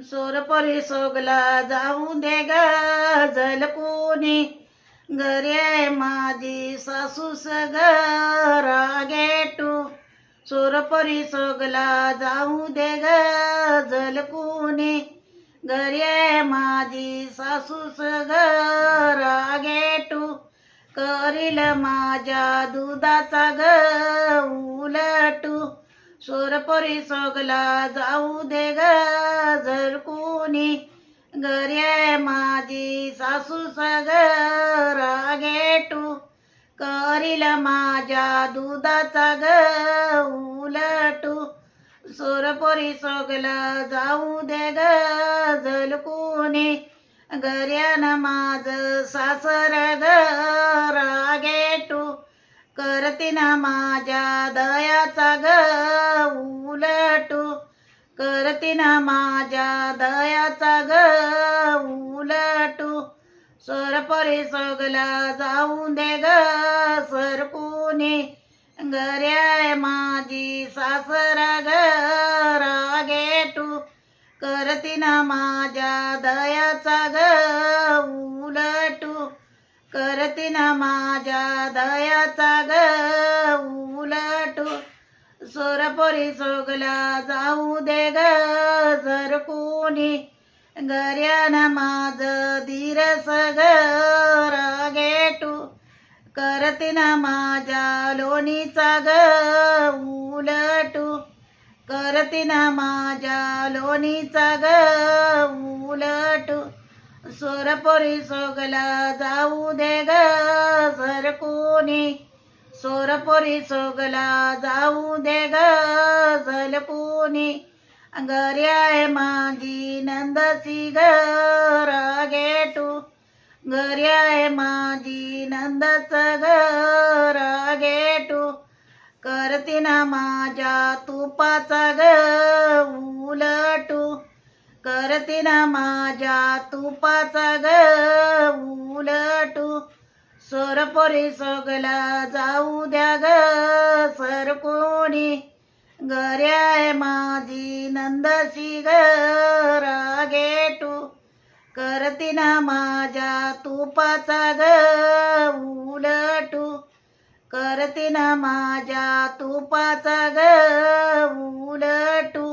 सोरपरी सोगला जाऊ दे ग झलकुनी, घरी आहे माझी सासू सग रागेटू. सोरपरी सोगला जाऊ दे ग झलकुनी, घरी आहे माझी सासू सग रागेटू. करील माझ्या दुधाचा ग उलटू. सोरपरी सोगला जाऊ दे ग झलकुनी, घरी आहे माझी सासू सग रागेटू. करील माझ्या दुधाचा ग उलटू. सोरपरी सोगला जाऊ दे ग झलकुनी, घऱ्यान माझ सासर ग रागेटू. करतीन माझ्या दयाचा ग उलटू. करतीन माझ्या दयाचा ग उलटू. सोरपरी सोगला जाऊ दे ग सरकुनी, घरी माझी सासर ग रागेटू. करतीन माझ्या दयाचा ग उलटू. करतीन माझ्या दयाचा ग उलटू. सोरपरी सोगला जाऊ दे ग झलकुनी, घऱ्यान माझ धीरस ग रागेटू. करतीन माझ्या लोणीचा ग उलटू. करतीन माझ्या लोणीचा ग उलटू. सोरपरी सोगला जाऊ दे ग झलकुनी, सोरपरी सोगला जाऊ दे ग झलकुनी, घरी आहे माझी नंदसी ग रागेटू. घरी आहे माझी नंदच ग रागेटू. करतीन माझ्या तुपाचा ग उलटू. करतीन माझ्या तुपाचा ग उलटू. सोरपरी सोगला जाऊ द्या ग सरकुनी, घरी आहे माझी नंदशी ग रागेटू. करतीन माझ्या तुपाचा ग उलटू. करतीन माझ्या तुपाचा ग उलटू.